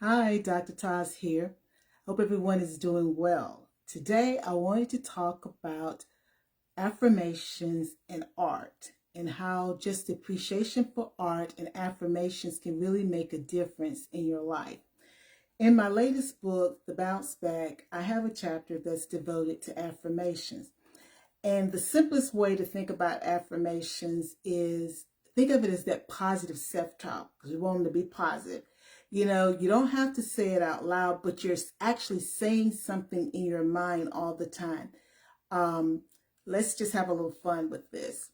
Hi, Dr. Taz here. Hope everyone is doing well. Today, I wanted to talk about affirmations and art and how just appreciation for art and affirmations can really make a difference in your life. In my latest book, The Bounce Back, I have a chapter that's devoted to affirmations. And the simplest way to think about affirmations is think of it as that positive self-talk because we want them to be positive. You don't have to say it out loud, but you're actually saying something in your mind all the time. Um, let's just have a little fun with this.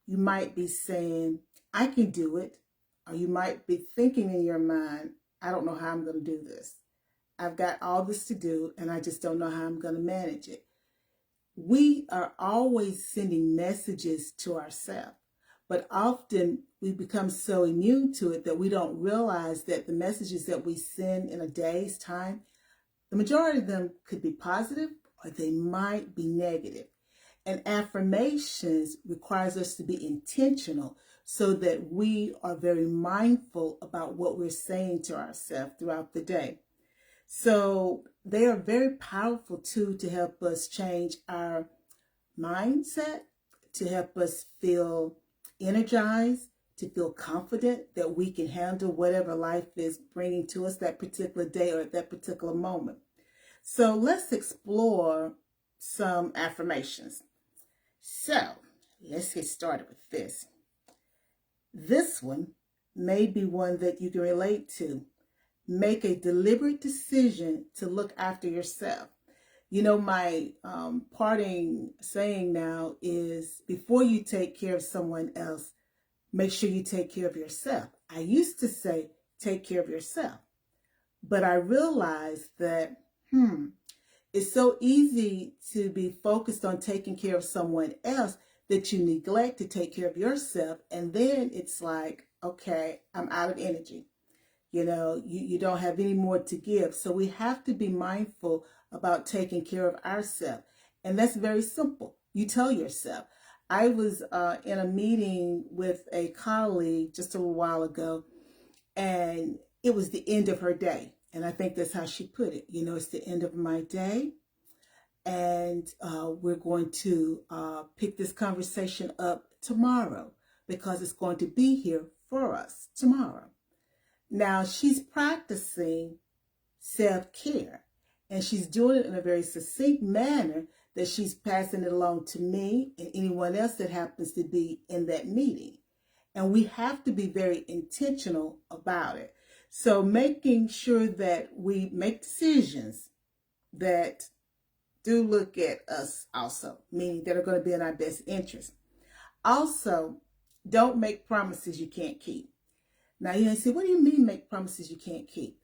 You might be saying, I can do it. Or you might be thinking in your mind, I don't know how I'm going to do this. I've got all this to do and I just don't know how I'm going to manage it. We are always sending messages to ourselves, but often we become so immune to it that we don't realize that the messages that we send in a day's time, the majority of them could be positive or they might be negative. And affirmations requires us to be intentional so that we are very mindful about what we're saying to ourselves throughout the day. So they are very powerful too to help us change our mindset, to help us feel energized, to feel confident that we can handle whatever life is bringing to us that particular day or at that particular moment. So let's explore some affirmations. So let's get started with this. This one may be one that you can relate to. Make a deliberate decision to look after yourself. My parting saying now is before you take care of someone else, make sure you take care of yourself. I used to say, take care of yourself. But I realized that, it's so easy to be focused on taking care of someone else that you neglect to take care of yourself. And then it's like, okay, I'm out of energy. You don't have any more to give. So we have to be mindful about taking care of ourselves. And that's very simple. You tell yourself. I was in a meeting with a colleague just a little while ago, and it was the end of her day. And I think that's how she put it. It's the end of my day. And we're going to pick this conversation up tomorrow because it's going to be here for us tomorrow. Now, she's practicing self-care, and she's doing it in a very succinct manner that she's passing it along to me and anyone else that happens to be in that meeting. And we have to be very intentional about it. So making sure that we make decisions that do look at us also, meaning that are going to be in our best interest. Also, don't make promises you can't keep. Now, you say, what do you mean make promises you can't keep?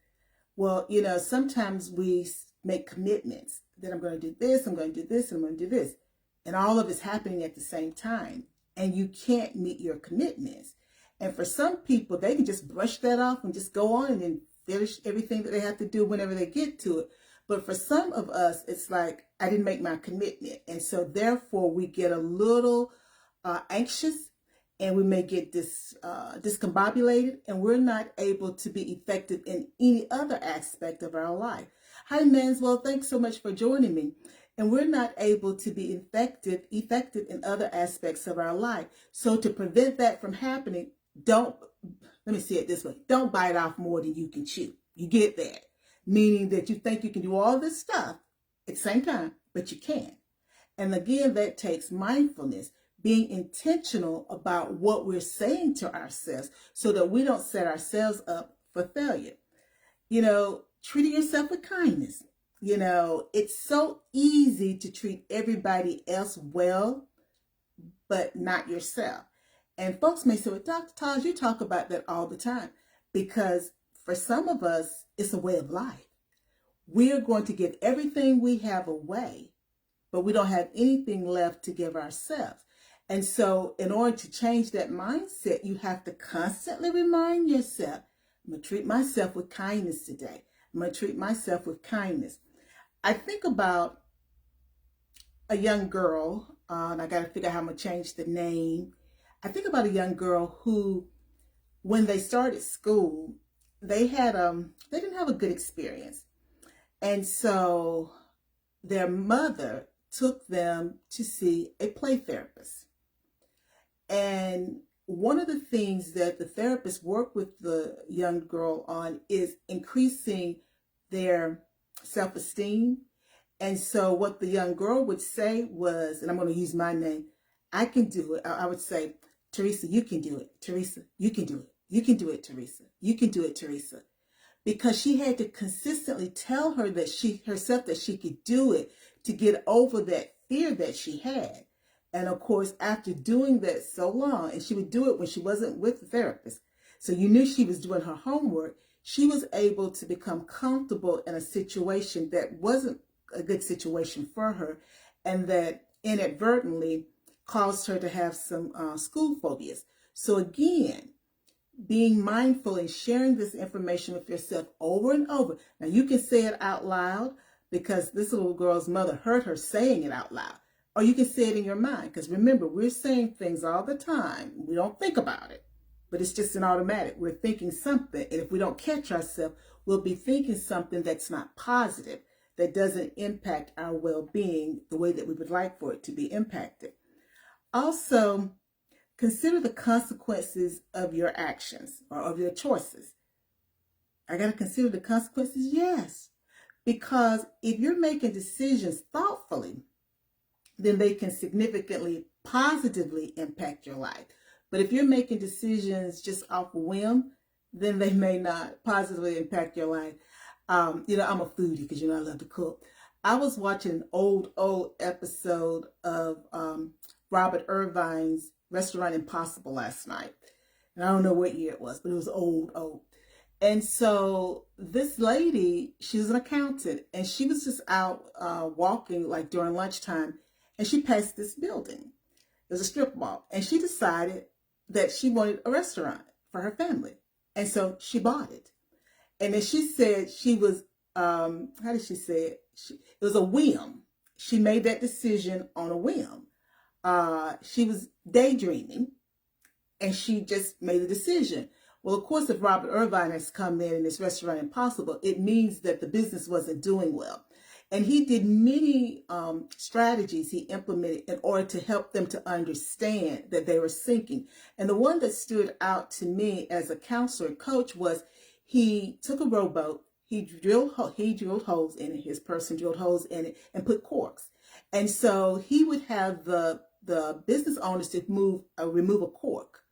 Well, sometimes we make commitments that I'm going to do this, I'm going to do this, and I'm going to do this. And all of it's happening at the same time. And you can't meet your commitments. And for some people, they can just brush that off and just go on and then finish everything that they have to do whenever they get to it. But for some of us, it's like, I didn't make my commitment. And so therefore, we get a little anxious and we may get discombobulated, and we're not able to be effective in any other aspect of our life. Hi, Manswell. Thanks so much for joining me. And we're not able to be effective in other aspects of our life. So to prevent that from happening, let me say it this way, don't bite off more than you can chew. You get that? Meaning that you think you can do all this stuff at the same time, but you can't. And again, that takes mindfulness, being intentional about what we're saying to ourselves so that we don't set ourselves up for failure. Treating yourself with kindness. It's so easy to treat everybody else well, but not yourself. And folks may say, well, Dr. Taj, you talk about that all the time, because for some of us, it's a way of life. We are going to give everything we have away, but we don't have anything left to give ourselves. And so in order to change that mindset, you have to constantly remind yourself, I'm going to treat myself with kindness today. I'm going to treat myself with kindness. I think about a young girl, and I got to figure out how I'm going to change the name. I think about a young girl who, when they started school, they didn't have a good experience. And so their mother took them to see a play therapist. And one of the things that the therapist worked with the young girl on is increasing their self-esteem. And so what the young girl would say was, and I'm going to use my name, I can do it. I would say, Teresa, you can do it. Teresa, you can do it. You can do it, Teresa. You can do it, Teresa. Because she had to consistently tell her that she could do it to get over that fear that she had. And of course, after doing that so long, and she would do it when she wasn't with the therapist, so you knew she was doing her homework, she was able to become comfortable in a situation that wasn't a good situation for her, and that inadvertently caused her to have some school phobias. So again, being mindful and sharing this information with yourself over and over. Now you can say it out loud because this little girl's mother heard her saying it out loud. Or you can say it in your mind, because remember, we're saying things all the time. We don't think about it, but it's just an automatic. We're thinking something, and if we don't catch ourselves, we'll be thinking something that's not positive, that doesn't impact our well-being the way that we would like for it to be impacted. Also, consider the consequences of your actions or of your choices. I got to consider the consequences? Yes. Because if you're making decisions thoughtfully, then they can significantly positively impact your life. But if you're making decisions just off a whim, then they may not positively impact your life. I'm a foodie because, I love to cook. I was watching an old episode of Robert Irvine's Restaurant Impossible last night. And I don't know what year it was, but it was old. And so this lady, she was an accountant, and she was just out walking like during lunchtime, and she passed this building. There's a strip mall, and she decided that she wanted a restaurant for her family. And so she bought it. And then she said she was, how did she say it? It was a whim. She made that decision on a whim. She was daydreaming, and she just made a decision. Well, of course, if Robert Irvine has come in and this Restaurant Impossible, it means that the business wasn't doing well. And he did many strategies he implemented in order to help them to understand that they were sinking. And the one that stood out to me as a counselor and coach was he took a rowboat, he drilled holes in it, his person drilled holes in it and put corks. And so he would have the business owners to remove a cork.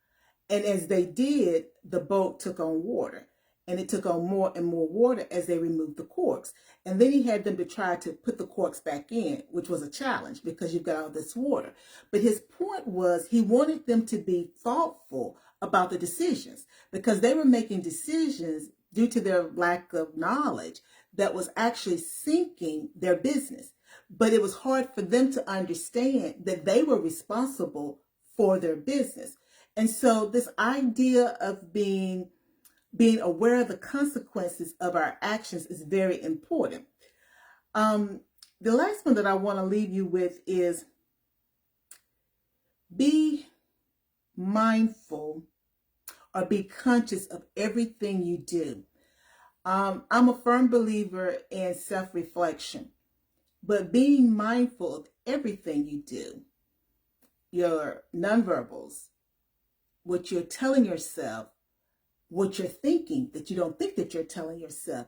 And as they did, the boat took on water. And it took on more and more water as they removed the corks. And then he had them to try to put the corks back in, which was a challenge because you've got all this water. But his point was he wanted them to be thoughtful about the decisions because they were making decisions due to their lack of knowledge that was actually sinking their business. But it was hard for them to understand that they were responsible for their business. And so this idea of being aware of the consequences of our actions is very important. The last one that I want to leave you with is be mindful or be conscious of everything you do. I'm a firm believer in self-reflection, but being mindful of everything you do, your nonverbals, what you're telling yourself, what you're thinking that you don't think that you're telling yourself,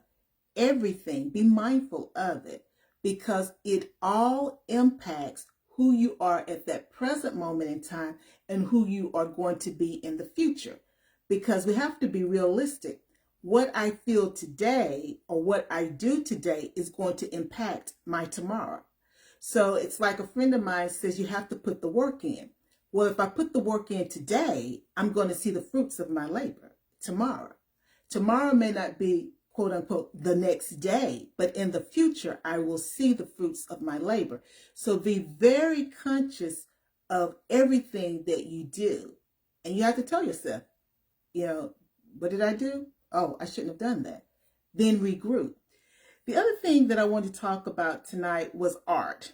everything, be mindful of it because it all impacts who you are at that present moment in time and who you are going to be in the future. Because we have to be realistic. What I feel today or what I do today is going to impact my tomorrow. So it's like a friend of mine says you have to put the work in. Well, if I put the work in today, I'm going to see the fruits of my labor tomorrow. Tomorrow may not be, quote unquote, the next day, but in the future, I will see the fruits of my labor. So be very conscious of everything that you do. And you have to tell yourself, what did I do? Oh, I shouldn't have done that. Then regroup. The other thing that I wanted to talk about tonight was art.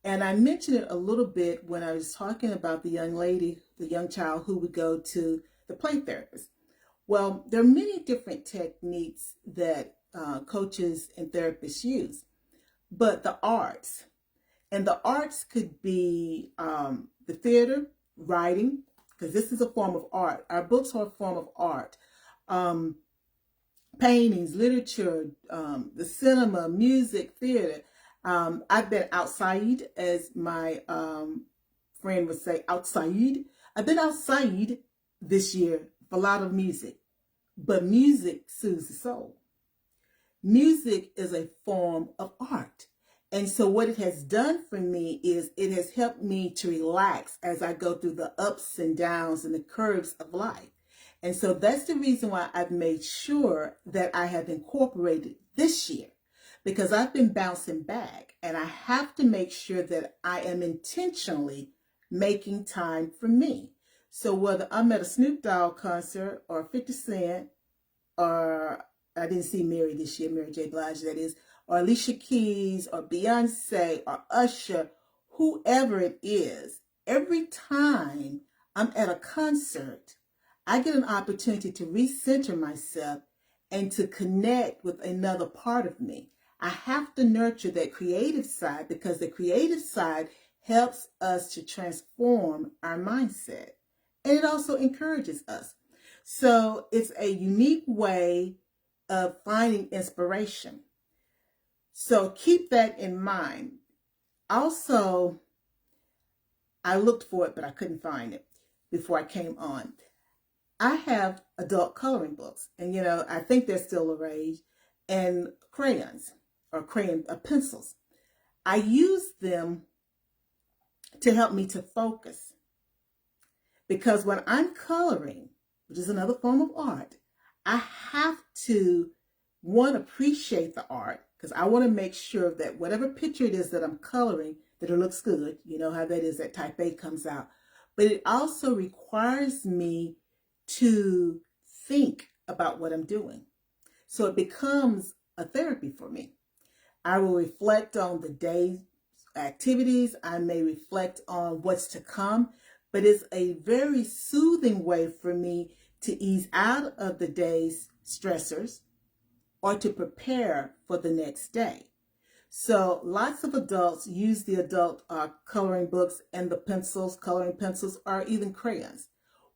And I mentioned it a little bit when I was talking about the young lady, the young child who would go to the play therapist. Well, there are many different techniques that coaches and therapists use, but the arts could be the theater, writing, because this is a form of art. Our books are a form of art. Um, Paintings, literature, the cinema, music, theater. I've been outside, as my friend would say, outside. I've been outside this year for a lot of music, but music soothes the soul. Music is a form of art. And so what it has done for me is it has helped me to relax as I go through the ups and downs and the curves of life. And so that's the reason why I've made sure that I have incorporated this year, because I've been bouncing back and I have to make sure that I am intentionally making time for me. So whether I'm at a Snoop Dogg concert or 50 Cent, or I didn't see Mary this year, Mary J. Blige, that is, or Alicia Keys, or Beyonce, or Usher, whoever it is, every time I'm at a concert, I get an opportunity to recenter myself and to connect with another part of me. I have to nurture that creative side, because the creative side helps us to transform our mindset. And it also encourages us. So it's a unique way of finding inspiration. So keep that in mind. Also, I looked for it, but I couldn't find it before I came on. I have adult coloring books, and I think they're still the rage, and crayons or pencils. I use them to help me to focus, because when I'm coloring, which is another form of art, I have to, one, appreciate the art, because I want to make sure that whatever picture it is that I'm coloring, that it looks good. You know how that is, that type A comes out. But it also requires me to think about what I'm doing. So it becomes a therapy for me. I will reflect on the day's activities. I may reflect on what's to come, but it's a very soothing way for me to ease out of the day's stressors or to prepare for the next day. So lots of adults use the adult coloring books and the pencils, coloring pencils, or even crayons.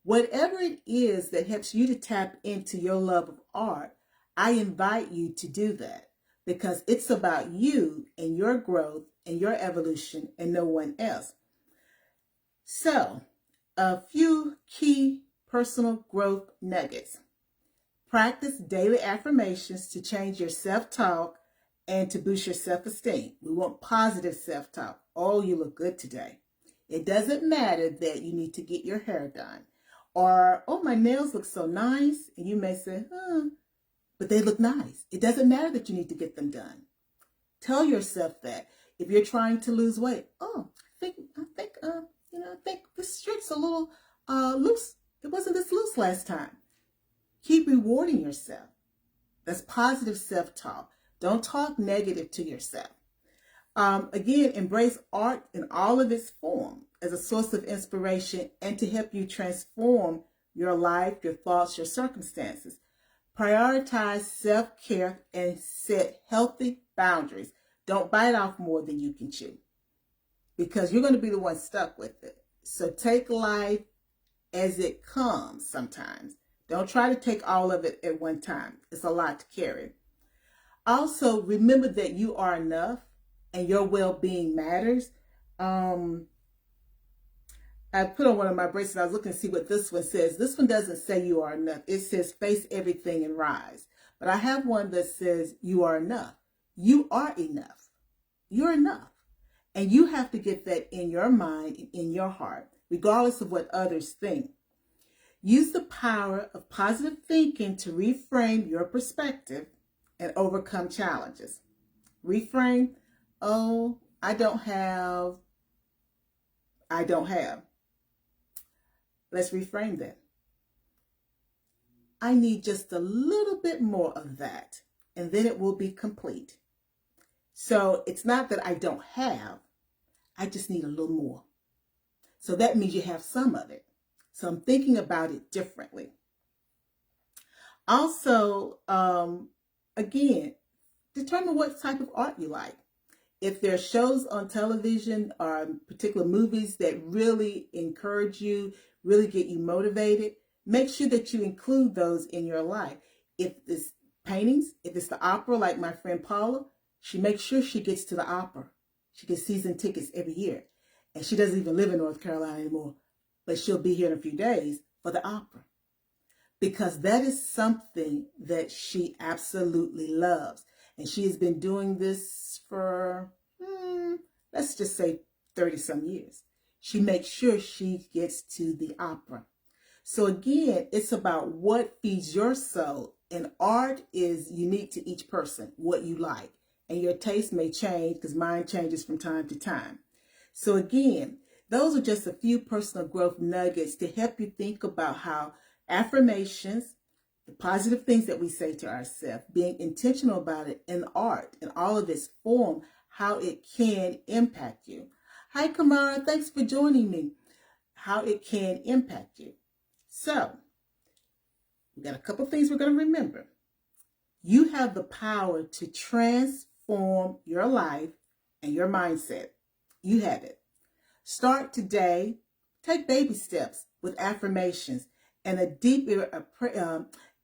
Whatever it is that helps you to tap into your love of art, I invite you to do that, because it's about you and your growth and your evolution and no one else. So, a few key personal growth nuggets. Practice daily affirmations to change your self-talk and to boost your self-esteem. We want positive self-talk. Oh, you look good today. It doesn't matter that you need to get your hair done. Or, oh, my nails look so nice. And you may say, but they look nice. It doesn't matter that you need to get them done. Tell yourself that. If you're trying to lose weight, I think this shirt's a little loose. It wasn't this loose last time. Keep rewarding yourself. That's positive self-talk. Don't talk negative to yourself. Again, embrace art in all of its form as a source of inspiration and to help you transform your life, your thoughts, your circumstances. Prioritize self-care and set healthy boundaries. Don't bite off more than you can chew, because you're going to be the one stuck with it. So take life as it comes sometimes. Don't try to take all of it at one time. It's a lot to carry. Also, remember that you are enough and your well-being matters. I put on one of my bracelets. I was looking to see what this one says. This one doesn't say you are enough. It says face everything and rise. But I have one that says you are enough. You are enough. You're enough. And you have to get that in your mind and in your heart, regardless of what others think. Use the power of positive thinking to reframe your perspective and overcome challenges. Reframe, oh, I don't have. Let's reframe that. I need just a little bit more of that, and then it will be complete. So it's not that I don't have, I just need a little more. So that means you have some of it. So I'm thinking about it differently. Also, again, determine what type of art you like. If there are shows on television or particular movies that really encourage you, really get you motivated, make sure that you include those in your life. If it's paintings, if it's the opera, like my friend Paula, she makes sure she gets to the opera. She gets season tickets every year. And she doesn't even live in North Carolina anymore, but she'll be here in a few days for the opera, because that is something that she absolutely loves. And she has been doing this for, let's just say 30 some years. She makes sure she gets to the opera. So again, it's about what feeds your soul. And art is unique to each person, what you like. And your taste may change because mine changes from time to time. So again, those are just a few personal growth nuggets to help you think about how affirmations, the positive things that we say to ourselves, being intentional about it, in art and all of its form, how it can impact you. Hi, Kamara. Thanks for joining me. How it can impact you. So, we got a couple things we're going to remember. You have the power to transform your life and your mindset. You have it. Start today. Take baby steps with affirmations and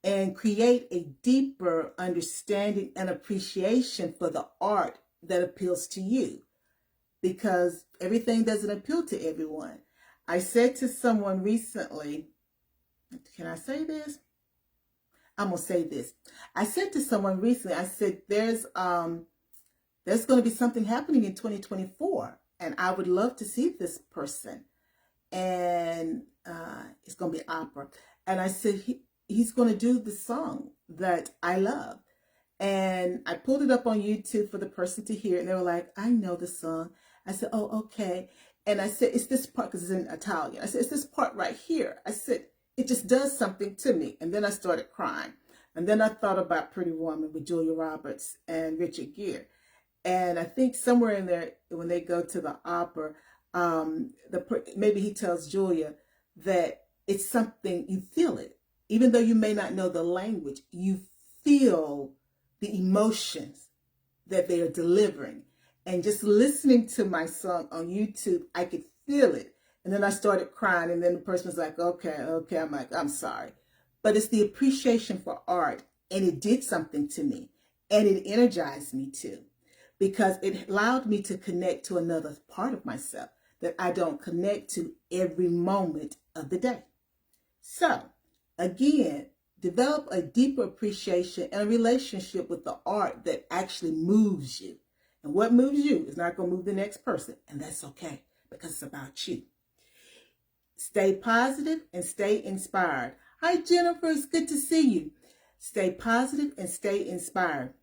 and create a deeper understanding and appreciation for the art that appeals to you, because everything doesn't appeal to everyone. I said to someone recently, can I say this? I'm going to say this. I said to someone recently, I said, there's going to be something happening in 2024, and I would love to see this person. And it's going to be opera. And I said, he's going to do the song that I love. And I pulled it up on YouTube for the person to hear. And they were like, I know the song. I said, oh, okay. And I said, it's this part, because it's in Italian. I said, it's this part right here. I said, it just does something to me. And then I started crying. And then I thought about Pretty Woman with Julia Roberts and Richard Gere. And I think somewhere in there, when they go to the opera, maybe he tells Julia that it's something, you feel it. Even though you may not know the language, you feel the emotions that they are delivering. And just listening to my song on YouTube, I could feel it. And then I started crying, and then the person was like, okay. I'm like, I'm sorry. But it's the appreciation for art, and it did something to me, and it energized me too, because it allowed me to connect to another part of myself that I don't connect to every moment of the day. So, again, develop a deeper appreciation and a relationship with the art that actually moves you. And what moves you is not going to move the next person, and that's okay, because it's about you. Stay positive and stay inspired. Hi, Jennifer. It's good to see you. Stay positive and stay inspired.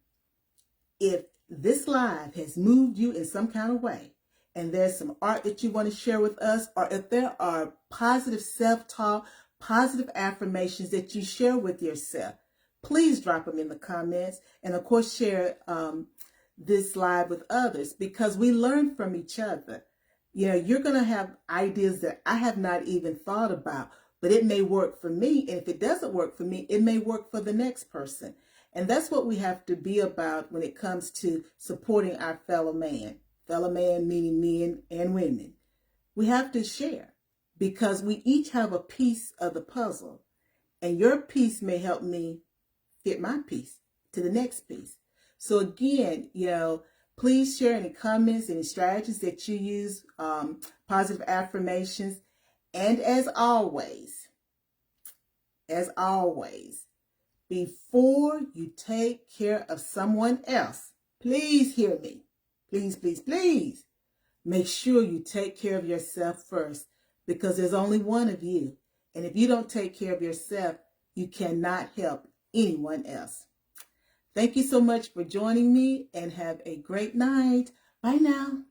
If this live has moved you in some kind of way, and there's some art that you want to share with us, or if there are positive self-talk, positive affirmations that you share with yourself, please drop them in the comments. And of course, share this live with others, because we learn from each other. You know, you're going to have ideas that I have not even thought about, but it may work for me. And if it doesn't work for me, it may work for the next person. And that's what we have to be about when it comes to supporting our fellow man. Fellow man meaning men and women. We have to share, because we each have a piece of the puzzle. And your piece may help me fit my piece to the next piece. So again, you know, please share any comments, any strategies that you use, positive affirmations. And as always, before you take care of someone else, please hear me. Please, make sure you take care of yourself first, because there's only one of you. And if you don't take care of yourself, you cannot help anyone else. Thank you so much for joining me, and have a great night. Bye now.